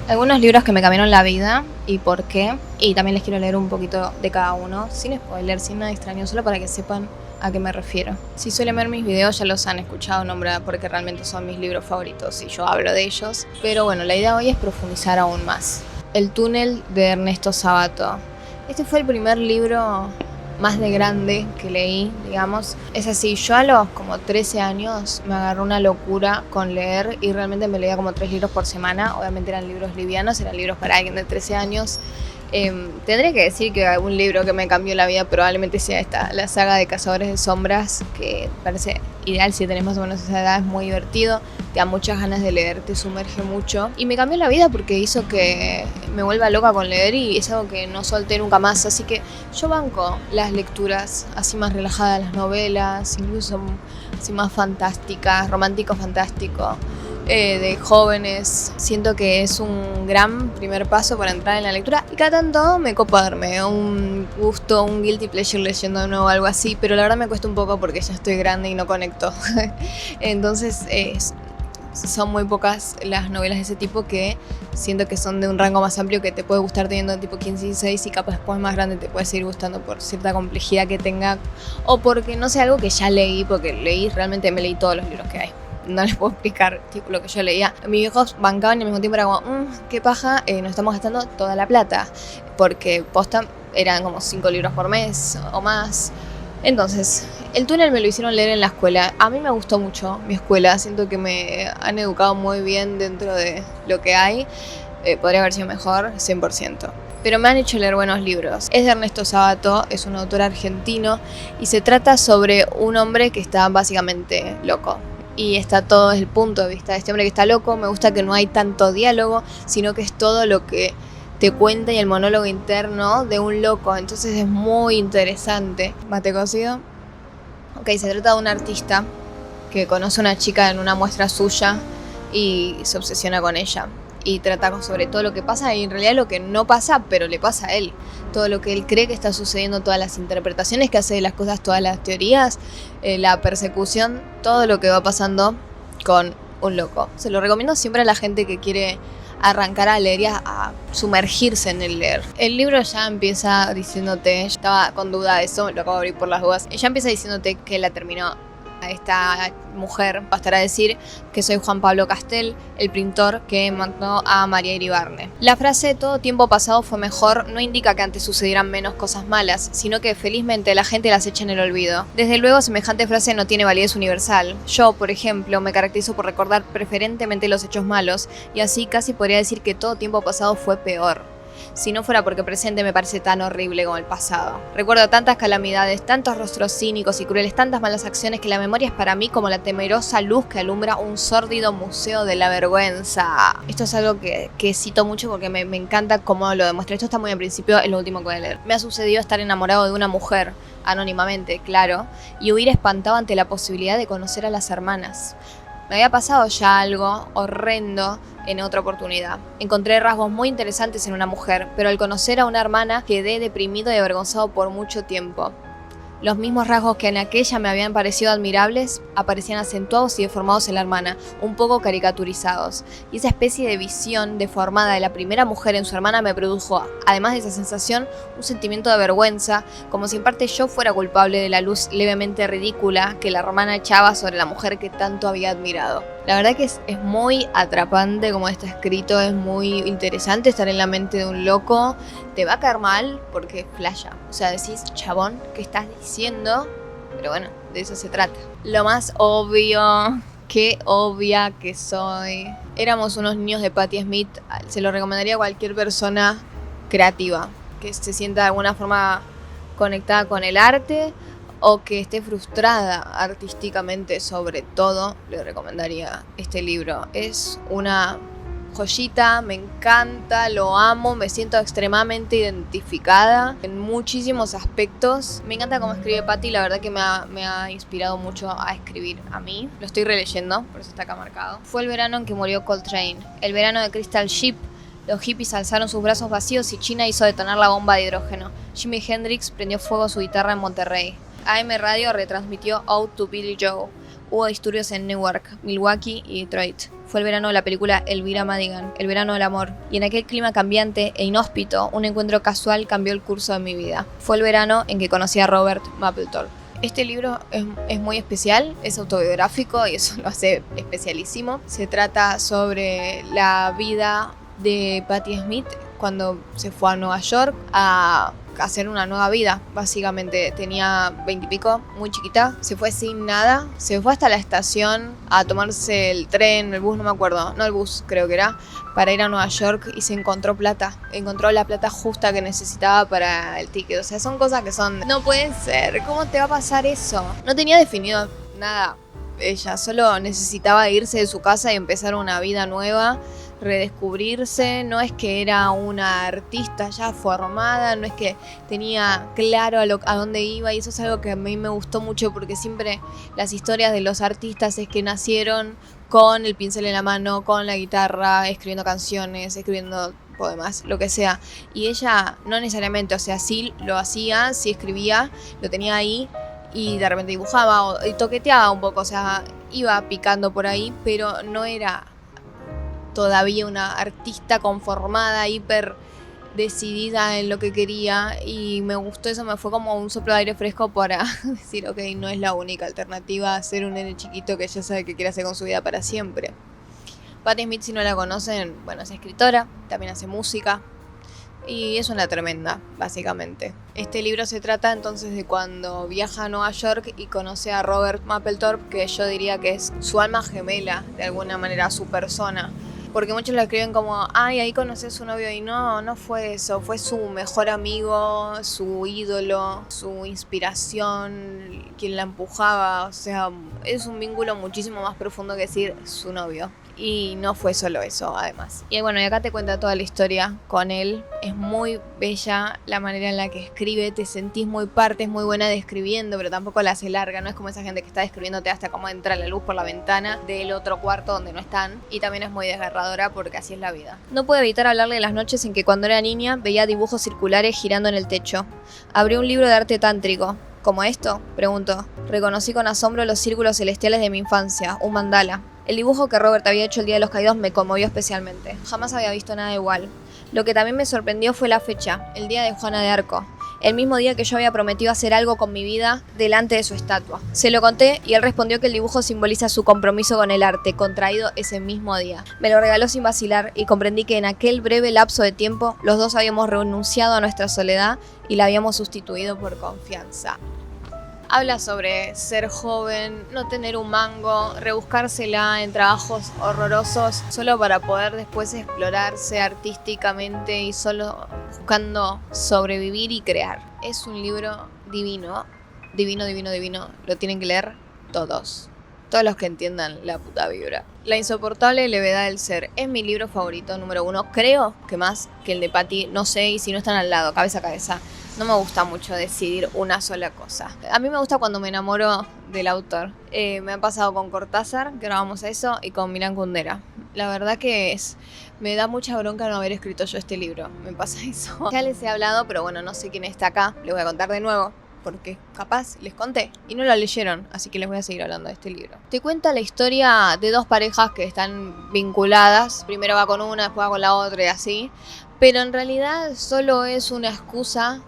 Algunos libros que me cambiaron la vida y por qué. Y también les quiero leer un poquito de cada uno, sin spoiler, sin nada extraño, solo para que sepan a qué me refiero. Si suelen ver mis videos ya los han escuchado nombrar porque realmente son mis libros favoritos y yo hablo de ellos. Pero bueno, la idea hoy es profundizar aún más. El túnel de Ernesto Sabato. Este fue el primer libro más de grande que leí, digamos. Es así, yo a los como 13 años me agarró una locura con leer y realmente me leía como 3 libros por semana. Obviamente eran libros livianos, eran libros para alguien de 13 años. Tendré que decir que un libro que me cambió la vida probablemente sea esta, la saga de Cazadores de Sombras, que parece ideal si tenés más o menos esa edad, es muy divertido, te da muchas ganas de leer, te sumerge mucho. Y me cambió la vida porque hizo que me vuelva loca con leer y es algo que no solté nunca más. Así que yo banco las lecturas así más relajadas, las novelas, incluso así más fantásticas, romántico fantástico. De jóvenes, siento que es un gran primer paso para entrar en la lectura y cada tanto me copa darme un gusto, un guilty pleasure leyendo de nuevo algo así, pero la verdad me cuesta un poco porque ya estoy grande y no conecto. Entonces son muy pocas las novelas de ese tipo que siento que son de un rango más amplio, que te puede gustar teniendo tipo 15 y 16 y capaz después más grande te puede seguir gustando por cierta complejidad que tenga o porque no sé, algo que ya leí, porque realmente me leí todos los libros que hay. No les puedo explicar tipo lo que yo leía. Mis viejos bancaban y al mismo tiempo era como, qué paja, nos estamos gastando toda la plata. Porque posta eran como 5 libros por mes o más. Entonces, el túnel me lo hicieron leer en la escuela. A mí me gustó mucho mi escuela. Siento que me han educado muy bien dentro de lo que hay. Podría haber sido mejor, 100%. Pero me han hecho leer buenos libros. Es de Ernesto Sabato, es un autor argentino y se trata sobre un hombre que está básicamente loco. Y está todo desde el punto de vista de este hombre que está loco. Me gusta que no hay tanto diálogo, sino que es todo lo que te cuenta y el monólogo interno de un loco. Entonces es muy interesante. ¿Mate cocido? Ok, se trata de un artista que conoce a una chica en una muestra suya y se obsesiona con ella. Y trata sobre todo lo que pasa y en realidad lo que no pasa, pero le pasa a él. Todo lo que él cree que está sucediendo, todas las interpretaciones que hace de las cosas, todas las teorías, la persecución, todo lo que va pasando con un loco. Se lo recomiendo siempre a la gente que quiere arrancar a leer y a sumergirse en el leer. El libro ya empieza diciéndote, yo estaba con duda de eso, lo acabo de abrir por las dudas, ya empieza diciéndote que la terminó a esta mujer. Bastará decir que soy Juan Pablo Castel, el pintor que mató a María Iribarne. La frase todo tiempo pasado fue mejor no indica que antes sucedieran menos cosas malas, sino que felizmente la gente las echa en el olvido. Desde luego semejante frase no tiene validez universal. Yo, por ejemplo, me caracterizo por recordar preferentemente los hechos malos y así casi podría decir que todo tiempo pasado fue peor. Si no fuera porque presente me parece tan horrible como el pasado. Recuerdo tantas calamidades, tantos rostros cínicos y crueles, tantas malas acciones que la memoria es para mí como la temerosa luz que alumbra un sórdido museo de la vergüenza. Esto es algo que cito mucho porque me encanta cómo lo demuestra. Esto está muy al principio, es lo último que voy a leer. Me ha sucedido estar enamorado de una mujer, anónimamente, claro, y huir espantado ante la posibilidad de conocer a las hermanas. Me había pasado ya algo horrendo en otra oportunidad. Encontré rasgos muy interesantes en una mujer, pero al conocer a una hermana quedé deprimido y avergonzado por mucho tiempo. Los mismos rasgos que en aquella me habían parecido admirables aparecían acentuados y deformados en la hermana, un poco caricaturizados. Y esa especie de visión deformada de la primera mujer en su hermana me produjo, además de esa sensación, un sentimiento de vergüenza, como si en parte yo fuera culpable de la luz levemente ridícula que la hermana echaba sobre la mujer que tanto había admirado. La verdad que es muy atrapante como está escrito, es muy interesante estar en la mente de un loco. Te va a caer mal porque flasha. O sea, decís, chabón, ¿qué estás diciendo? Pero bueno, de eso se trata. Lo más obvio, qué obvia que soy. Éramos unos niños de Patti Smith. Se lo recomendaría a cualquier persona creativa que se sienta de alguna forma conectada con el arte o que esté frustrada artísticamente, sobre todo, le recomendaría este libro. Es una joyita, me encanta, lo amo, me siento extremadamente identificada en muchísimos aspectos. Me encanta cómo escribe Patti, la verdad que me ha inspirado mucho a escribir a mí. Lo estoy releyendo, por eso está acá marcado. Fue el verano en que murió Coltrane, el verano de Crystal Ship. Los hippies alzaron sus brazos vacíos y China hizo detonar la bomba de hidrógeno. Jimi Hendrix prendió fuego su guitarra en Monterrey. AM Radio retransmitió Ode to Billie Joe. Hubo disturbios en Newark, Milwaukee y Detroit. Fue el verano de la película Elvira Madigan, el verano del amor. Y en aquel clima cambiante e inhóspito, un encuentro casual cambió el curso de mi vida. Fue el verano en que conocí a Robert Mapplethorpe. Este libro es muy especial, es autobiográfico y eso lo hace especialísimo. Se trata sobre la vida de Patti Smith cuando se fue a Nueva York a hacer una nueva vida, básicamente. Tenía 20 y pico, muy chiquita, se fue sin nada, se fue hasta la estación a tomarse el tren, el bus, no me acuerdo, no el bus creo que era, para ir a Nueva York y se encontró plata, encontró la plata justa que necesitaba para el ticket. O sea, son cosas que son, no puede ser, ¿cómo te va a pasar eso? No tenía definido nada ella, solo necesitaba irse de su casa y empezar una vida nueva, redescubrirse. No es que era una artista ya formada, no es que tenía claro a dónde iba, y eso es algo que a mí me gustó mucho, porque siempre las historias de los artistas es que nacieron con el pincel en la mano, con la guitarra, escribiendo canciones, escribiendo poemas, lo que sea, y ella no necesariamente, o sea, sí lo hacía, sí escribía, lo tenía ahí y de repente dibujaba y toqueteaba un poco, o sea, iba picando por ahí, pero no era todavía una artista conformada, hiper decidida en lo que quería, y me gustó eso, me fue como un soplo de aire fresco para decir, ok, no es la única alternativa a ser un nene chiquito que ya sabe qué quiere hacer con su vida para siempre. Patti Smith, si no la conocen, bueno, es escritora, también hace música y es una tremenda, básicamente. Este libro se trata entonces de cuando viaja a Nueva York y conoce a Robert Mapplethorpe, que yo diría que es su alma gemela, de alguna manera, su persona. Porque muchos lo escriben como, ay, ahí conocí a su novio, y no fue eso, fue su mejor amigo, su ídolo, su inspiración, quien la empujaba. O sea, es un vínculo muchísimo más profundo que decir su novio. Y no fue solo eso, además. Y bueno, y acá te cuenta toda la historia con él. Es muy bella la manera en la que escribe, te sentís muy parte, es muy buena describiendo, pero tampoco la hace larga. No es como esa gente que está describiéndote hasta cómo entra la luz por la ventana del otro cuarto donde no están. Y también es muy desgarradora porque así es la vida. No puedo evitar hablarle de las noches en que cuando era niña veía dibujos circulares girando en el techo. Abrí un libro de arte tántrico. ¿Como esto?, preguntó. Reconocí con asombro los círculos celestiales de mi infancia, un mandala. El dibujo que Robert había hecho el Día de los Caídos me conmovió especialmente. Jamás había visto nada igual. Lo que también me sorprendió fue la fecha, el día de Juana de Arco. El mismo día que yo había prometido hacer algo con mi vida delante de su estatua. Se lo conté y él respondió que el dibujo simboliza su compromiso con el arte, contraído ese mismo día. Me lo regaló sin vacilar y comprendí que en aquel breve lapso de tiempo los dos habíamos renunciado a nuestra soledad y la habíamos sustituido por confianza. Habla sobre ser joven, no tener un mango, rebuscársela en trabajos horrorosos solo para poder después explorarse artísticamente y solo buscando sobrevivir y crear. Es un libro divino, divino, divino, divino. Lo tienen que leer todos. Todos los que entiendan la puta vibra. La insoportable levedad del ser es mi libro favorito número 1. Creo que más que el de Patti, no sé, y si no están al lado, cabeza a cabeza. No me gusta mucho decidir una sola cosa. A mí me gusta cuando me enamoro del autor. Me ha pasado con Cortázar, que ahora vamos a eso, y con Milan Kundera. La verdad que me da mucha bronca no haber escrito yo este libro. Me pasa eso. Ya les he hablado, pero bueno, no sé quién está acá. Les voy a contar de nuevo, porque capaz les conté y no lo leyeron, así que les voy a seguir hablando de este libro. Te cuenta la historia de dos parejas que están vinculadas. Primero va con una, después va con la otra y así. Pero en realidad solo es una excusa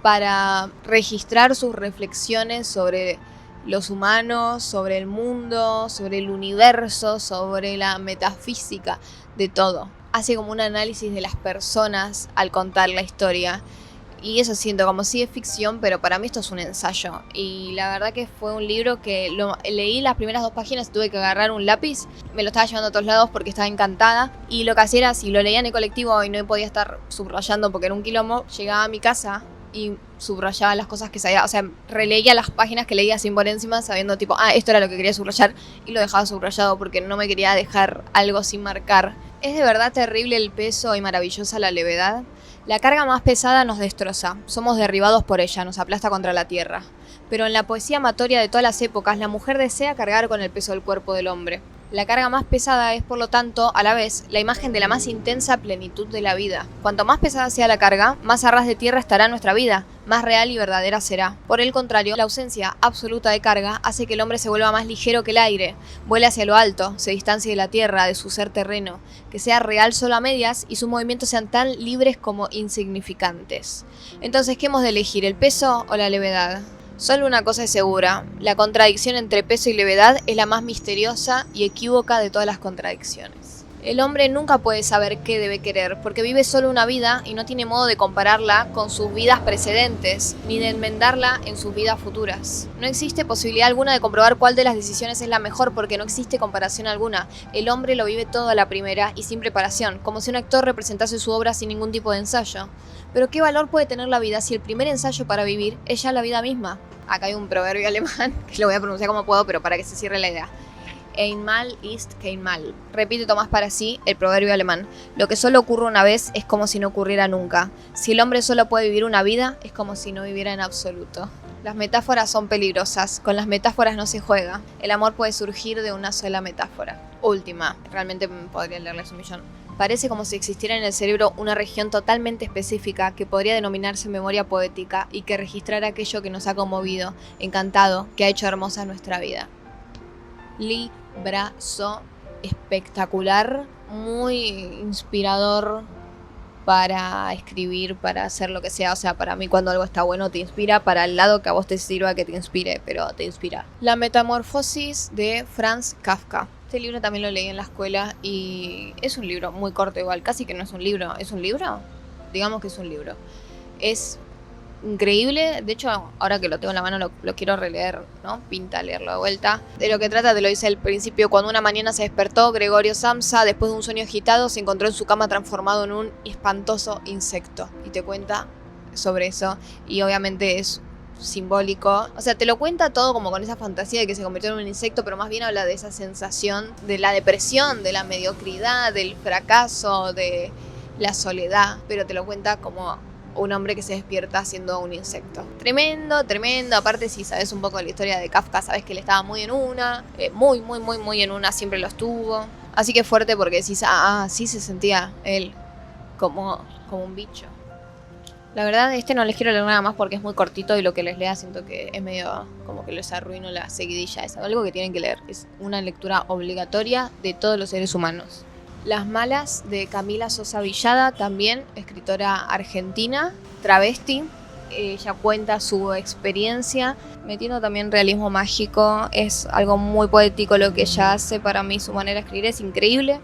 para registrar sus reflexiones sobre los humanos, sobre el mundo, sobre el universo, sobre la metafísica de todo. Hace como un análisis de las personas al contar la historia. Y eso siento, como si es ficción, pero para mí esto es un ensayo. Y la verdad que fue un libro que leí las primeras 2 páginas, tuve que agarrar un lápiz, me lo estaba llevando a todos lados porque estaba encantada. Y lo que hacía era, si lo leía en el colectivo y no podía estar subrayando porque era un quilombo, llegaba a mi casa y subrayaba las cosas que sabía, o sea, releía las páginas que leía así por encima, sabiendo tipo, esto era lo que quería subrayar, y lo dejaba subrayado porque no me quería dejar algo sin marcar. Es de verdad terrible el peso y maravillosa la levedad. La carga más pesada nos destroza, somos derribados por ella, nos aplasta contra la tierra. Pero en la poesía amatoria de todas las épocas, la mujer desea cargar con el peso del cuerpo del hombre. La carga más pesada es, por lo tanto, a la vez, la imagen de la más intensa plenitud de la vida. Cuanto más pesada sea la carga, más a ras de tierra estará nuestra vida, más real y verdadera será. Por el contrario, la ausencia absoluta de carga hace que el hombre se vuelva más ligero que el aire, vuele hacia lo alto, se distancie de la tierra, de su ser terreno, que sea real solo a medias y sus movimientos sean tan libres como insignificantes. Entonces, ¿qué hemos de elegir, el peso o la levedad? Solo una cosa es segura, la contradicción entre peso y levedad es la más misteriosa y equívoca de todas las contradicciones. El hombre nunca puede saber qué debe querer, porque vive solo una vida y no tiene modo de compararla con sus vidas precedentes, ni de enmendarla en sus vidas futuras. No existe posibilidad alguna de comprobar cuál de las decisiones es la mejor, porque no existe comparación alguna. El hombre lo vive todo a la primera y sin preparación, como si un actor representase su obra sin ningún tipo de ensayo. Pero ¿qué valor puede tener la vida si el primer ensayo para vivir es ya la vida misma? Acá hay un proverbio alemán, que lo voy a pronunciar como puedo, pero para que se cierre la idea. Einmal ist kein Mal. Repite Tomás para sí el proverbio alemán. Lo que solo ocurre una vez es como si no ocurriera nunca. Si el hombre solo puede vivir una vida, es como si no viviera en absoluto. Las metáforas son peligrosas. Con las metáforas no se juega. El amor puede surgir de una sola metáfora. Última. Realmente podría leerles un millón. Parece como si existiera en el cerebro una región totalmente específica que podría denominarse memoria poética y que registrara aquello que nos ha conmovido, encantado, que ha hecho hermosa nuestra vida. Librazo espectacular, muy inspirador para escribir, para hacer lo que sea. O sea, para mí cuando algo está bueno te inspira, para el lado que a vos te sirva que te inspire, pero te inspira. La metamorfosis de Franz Kafka. Este libro también lo leí en la escuela y es un libro muy corto igual, casi que no es un libro. ¿Es un libro? Digamos que es un libro. Es increíble, de hecho ahora que lo tengo en la mano lo quiero releer, ¿no? Pinta leerlo de vuelta. De lo que trata te lo dice al principio: cuando una mañana se despertó, Gregorio Samsa, después de un sueño agitado, se encontró en su cama transformado en un espantoso insecto. Y te cuenta sobre eso y obviamente es simbólico, o sea, te lo cuenta todo como con esa fantasía de que se convirtió en un insecto, pero más bien habla de esa sensación de la depresión, de la mediocridad, del fracaso, de la soledad, pero te lo cuenta como un hombre que se despierta siendo un insecto. Tremendo, tremendo. Aparte, si sabes un poco de la historia de Kafka, sabes que él estaba muy en una, muy en una, siempre lo estuvo. Así que fuerte, porque decís, sí se sentía él como un bicho. La verdad, no les quiero leer nada más porque es muy cortito y lo que les lea siento que es medio como que les arruino la seguidilla. Es algo que tienen que leer. Es una lectura obligatoria de todos los seres humanos. Las malas, de Camila Sosa Villada, también escritora argentina, travesti. Ella cuenta su experiencia metiendo también realismo mágico. Es algo muy poético lo que ella hace. Para mí su manera de escribir es increíble.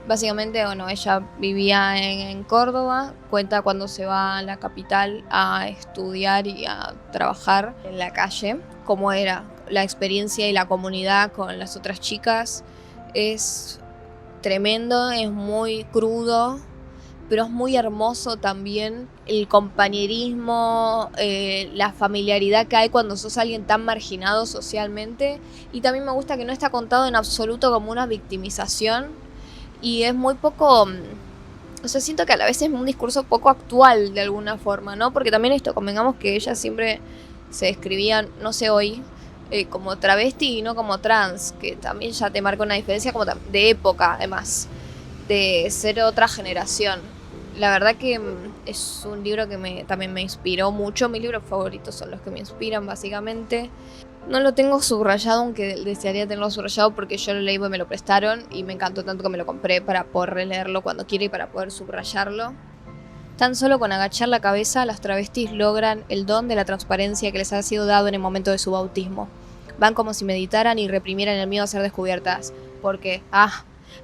Básicamente, bueno, ella vivía en Córdoba, cuenta cuando se va a la capital a estudiar y a trabajar en la calle, cómo era la experiencia y la comunidad con las otras chicas. Es tremendo, es muy crudo, pero es muy hermoso también el compañerismo, la familiaridad que hay cuando sos alguien tan marginado socialmente. Y también me gusta que no está contado en absoluto como una victimización. Y es muy poco, o sea, siento que a la vez es un discurso poco actual de alguna forma, ¿no? Porque también convengamos que ella siempre se describía, no sé hoy, como travesti y no como trans, que también ya te marca una diferencia como de época, además, de ser otra generación. La verdad que es un libro que también me inspiró mucho. Mis libros favoritos son los que me inspiran, básicamente. No lo tengo subrayado, aunque desearía tenerlo subrayado porque yo lo leí y me lo prestaron y me encantó tanto que me lo compré para poder releerlo cuando quiera y para poder subrayarlo. Tan solo con agachar la cabeza, las travestis logran el don de la transparencia que les ha sido dado en el momento de su bautismo. Van como si meditaran y reprimieran el miedo a ser descubiertas, porque,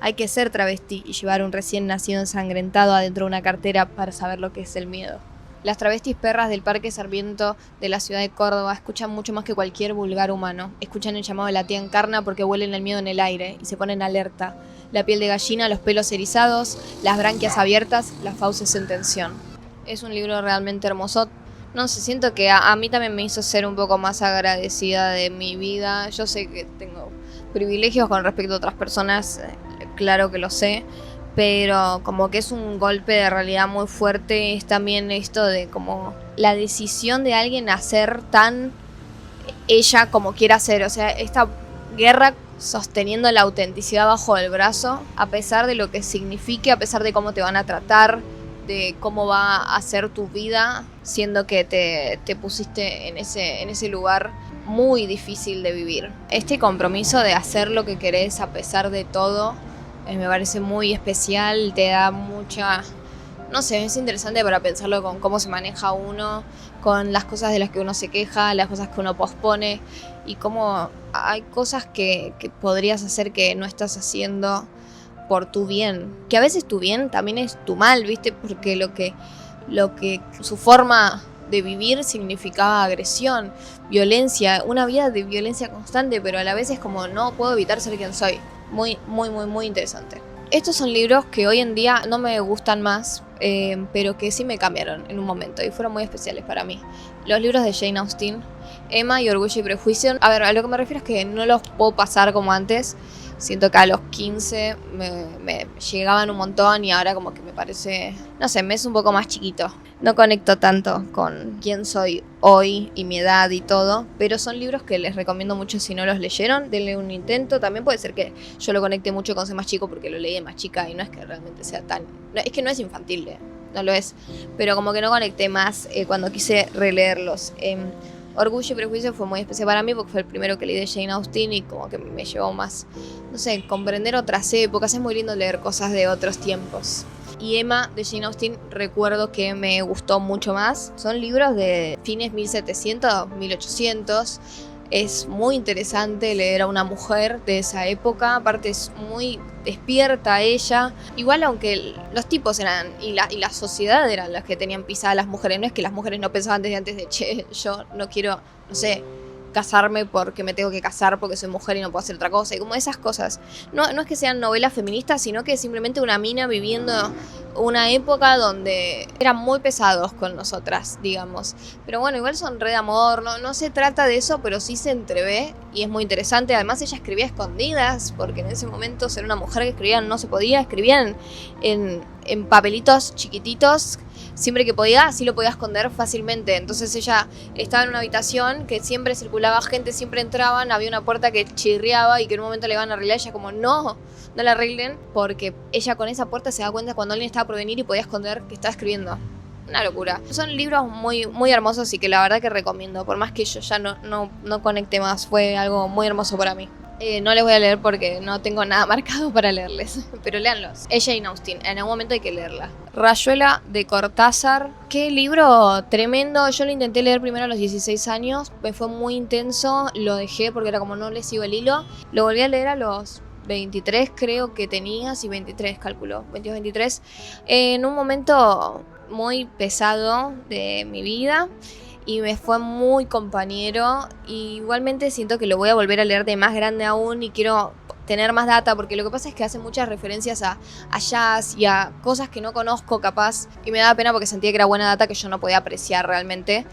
hay que ser travesti y llevar un recién nacido ensangrentado adentro de una cartera para saber lo que es el miedo. Las travestis perras del Parque Sarmiento de la ciudad de Córdoba escuchan mucho más que cualquier vulgar humano. Escuchan el llamado de la tía Encarna porque huelen el miedo en el aire y se ponen alerta. La piel de gallina, los pelos erizados, las branquias abiertas, las fauces en tensión. Es un libro realmente hermoso. No sé, siento que a mí también me hizo ser un poco más agradecida de mi vida. Yo sé que tengo privilegios con respecto a otras personas, claro que lo sé. Pero como que es un golpe de realidad muy fuerte. Es también esto de como la decisión de alguien a ser tan ella como quiera ser. O sea, esta guerra sosteniendo la autenticidad bajo el brazo, a pesar de lo que signifique, a pesar de cómo te van a tratar, de cómo va a ser tu vida, siendo que te pusiste en ese lugar muy difícil de vivir. Este compromiso de hacer lo que querés a pesar de todo, me parece muy especial, te da mucha... No sé, es interesante para pensarlo con cómo se maneja uno, con las cosas de las que uno se queja, las cosas que uno pospone y cómo hay cosas que podrías hacer que no estás haciendo por tu bien. Que a veces tu bien también es tu mal, ¿viste? Porque lo que su forma de vivir significaba agresión, violencia, una vida de violencia constante, pero a la vez es como no puedo evitar ser quien soy. Muy, muy, muy, muy interesante. Estos son libros que hoy en día no me gustan más, pero que sí me cambiaron en un momento y fueron muy especiales para mí. Los libros de Jane Austen, Emma y Orgullo y Prejuicio. A ver, a lo que me refiero es que no los puedo pasar como antes. Siento que a los 15 me llegaban un montón y ahora como que me parece, no sé, me es un poco más chiquito. No conecto tanto con quién soy hoy y mi edad y todo, pero son libros que les recomiendo mucho si no los leyeron, denle un intento. También puede ser que yo lo conecte mucho con ser más chico porque lo leí de más chica y no es que realmente sea tan... Es que no es infantil, no lo es, pero como que no conecté más cuando quise releerlos. Orgullo y Prejuicio fue muy especial para mí porque fue el primero que leí de Jane Austen y como que me llevó más, no sé, comprender otras épocas. Es muy lindo leer cosas de otros tiempos. Y Emma de Jane Austen recuerdo que me gustó mucho más. Son libros de fines 1700, 1800. Es muy interesante leer a una mujer de esa época. Aparte es muy despierta ella. Igual aunque los tipos eran y la sociedad eran las que tenían pisadas las mujeres. No es que las mujeres no pensaban desde antes de che, yo no quiero, no sé, casarme porque me tengo que casar porque soy mujer y no puedo hacer otra cosa. Y como esas cosas. No es que sean novelas feministas, sino que es simplemente una mina viviendo una época donde eran muy pesados con nosotras, digamos. Pero bueno, igual son re de amor, no se trata de eso, pero sí se entrevé y es muy interesante. Además ella escribía a escondidas, porque en ese momento ser una mujer que escribía no se podía. Escribían en papelitos chiquititos. Siempre que podía, así lo podía esconder fácilmente. Entonces ella estaba en una habitación que siempre circulaba gente, siempre entraban, había una puerta que chirriaba y que en un momento le iban a arreglar. Ella como, no la arreglen, porque ella con esa puerta se da cuenta cuando alguien estaba por venir y podía esconder que estaba escribiendo. Una locura. Son libros muy, muy hermosos y que la verdad que recomiendo. Por más que yo ya no conecte más, fue algo muy hermoso para mí. No les voy a leer porque no tengo nada marcado para leerles, pero léanlos. Es Jane Austen, en algún momento hay que leerla. Rayuela de Cortázar. Qué libro tremendo. Yo lo intenté leer primero a los 16 años, me fue muy intenso, lo dejé porque era como no le sigo el hilo. Lo volví a leer a los 23 creo que tenía, sí 23 calculo, 22, 23. En un momento muy pesado de mi vida. Y me fue muy compañero. Y igualmente siento que lo voy a volver a leer de más grande aún. Y quiero tener más data. Porque lo que pasa es que hace muchas referencias a jazz y a cosas que no conozco capaz. Y me daba pena porque sentía que era buena data que yo no podía apreciar realmente.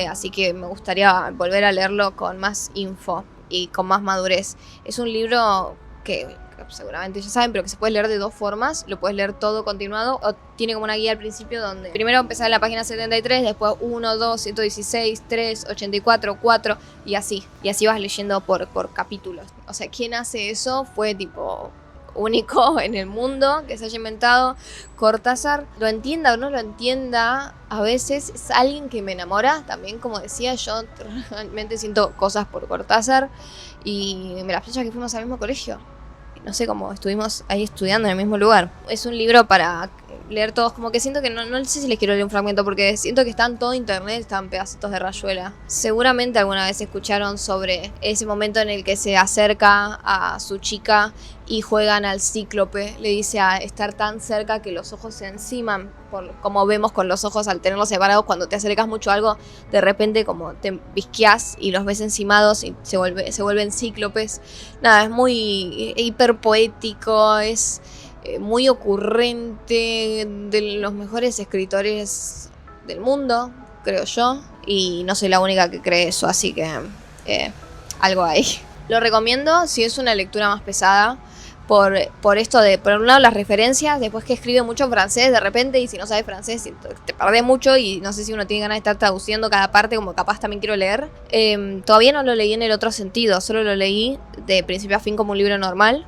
Así que me gustaría volver a leerlo con más info y con más madurez. Es un libro que seguramente ya saben, pero que se puede leer de dos formas. Lo puedes leer todo continuado o tiene como una guía al principio donde primero empezás en la página 73, después 1, 2, 116, 3, 84, 4 y así. Y así vas leyendo por capítulos. O sea, quien hace eso fue tipo único en el mundo que se haya inventado. Cortázar, lo entienda o no lo entienda, a veces es alguien que me enamora. También, como decía, yo realmente siento cosas por Cortázar y me las pienso que fuimos al mismo colegio. No sé cómo estuvimos ahí estudiando en el mismo lugar. Es un libro para leer todos, como que siento que no sé si les quiero leer un fragmento porque siento que está en todo internet, están pedacitos de Rayuela. Seguramente alguna vez escucharon sobre ese momento en el que se acerca a su chica y juegan al cíclope. Le dice a estar tan cerca que los ojos se enciman, como vemos con los ojos al tenerlos separados. Cuando te acercas mucho a algo, de repente como te visqueás y los ves encimados y se vuelven cíclopes. Nada, es muy hiperpoético, es muy ocurrente, de los mejores escritores del mundo, creo yo. Y no soy la única que cree eso, así que algo hay. Lo recomiendo si es una lectura más pesada, por esto de, por un lado, las referencias, después que escribe mucho en francés de repente, y si no sabes francés te perdés mucho, y no sé si uno tiene ganas de estar traduciendo cada parte, como capaz también quiero leer. Todavía no lo leí en el otro sentido, solo lo leí de principio a fin como un libro normal.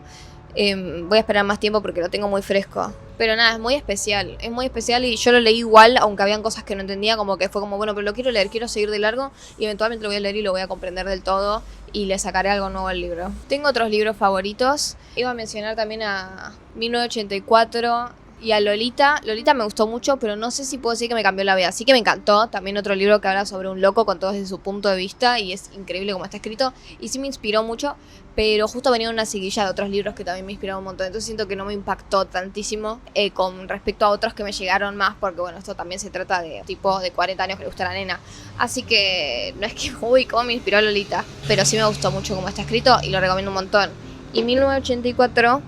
Voy a esperar más tiempo porque lo tengo muy fresco. Pero nada, es muy especial y yo lo leí igual, aunque habían cosas que no entendía, como que fue como, bueno, pero lo quiero leer, quiero seguir de largo y eventualmente lo voy a leer y lo voy a comprender del todo y le sacaré algo nuevo al libro. Tengo otros libros favoritos. Iba a mencionar también a 1984 y a Lolita. Lolita me gustó mucho, pero no sé si puedo decir que me cambió la vida. Sí que me encantó. También otro libro que habla sobre un loco con todo desde su punto de vista y es increíble cómo está escrito. Y sí me inspiró mucho, pero justo venía una seguilla de otros libros que también me inspiraron un montón. Entonces siento que no me impactó tantísimo con respecto a otros que me llegaron más, porque bueno, esto también se trata de tipos de 40 años que le gusta a la nena. Así que no es que, uy, cómo me inspiró Lolita, pero sí me gustó mucho cómo está escrito y lo recomiendo un montón. Y 1984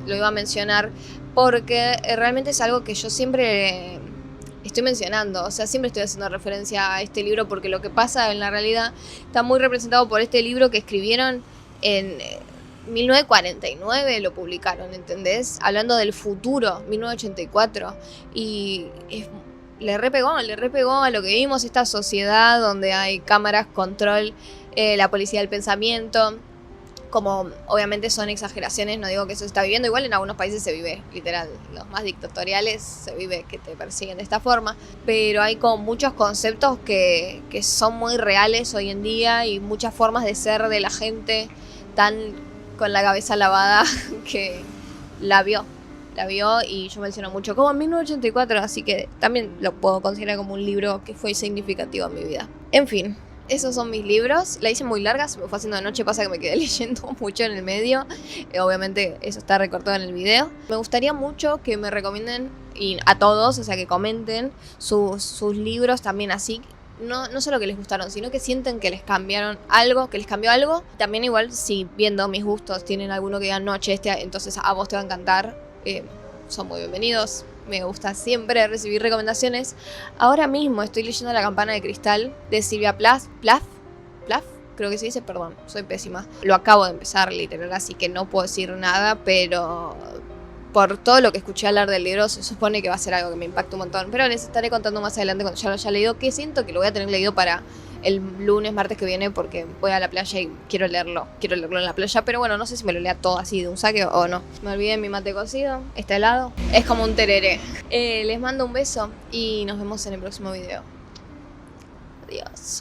lo iba a mencionar porque realmente es algo que yo siempre estoy mencionando, o sea, siempre estoy haciendo referencia a este libro porque lo que pasa en la realidad está muy representado por este libro que escribieron en 1949, lo publicaron, ¿entendés? Hablando del futuro, 1984, y le repegó a lo que vivimos, esta sociedad donde hay cámaras, control, la policía del pensamiento. Como obviamente son exageraciones, no digo que eso se está viviendo, igual en algunos países se vive, literal, los más dictatoriales se vive que te persiguen de esta forma, pero hay como muchos conceptos que son muy reales hoy en día y muchas formas de ser de la gente tan con la cabeza lavada que la vio y yo menciono mucho como en 1984, así que también lo puedo considerar como un libro que fue significativo en mi vida. En fin, esos son mis libros. La hice muy larga, se me fue haciendo de noche, pasa que me quedé leyendo mucho en el medio. Obviamente eso está recortado en el video. Me gustaría mucho que me recomienden, y a todos, o sea, que comenten sus libros también así. No solo que les gustaron, sino que sienten que les cambiaron algo, que les cambió algo. También igual, si viendo mis gustos tienen alguno que digan, no, che, entonces a vos te va a encantar, son muy bienvenidos. Me gusta siempre recibir recomendaciones. Ahora mismo estoy leyendo La campana de cristal de Sylvia Plath, creo que se dice, perdón, soy pésima. Lo acabo de empezar literal, así que no puedo decir nada, pero por todo lo que escuché hablar del libro, se supone que va a ser algo que me impacta un montón. Pero les estaré contando más adelante cuando ya lo haya leído, que siento que lo voy a tener leído para el lunes, martes que viene, porque voy a la playa y quiero leerlo en la playa, pero bueno, no sé si me lo lea todo así de un saque o no. Me olvidé mi mate cocido, está helado, es como un tereré. Les mando un beso y nos vemos en el próximo video. Adiós.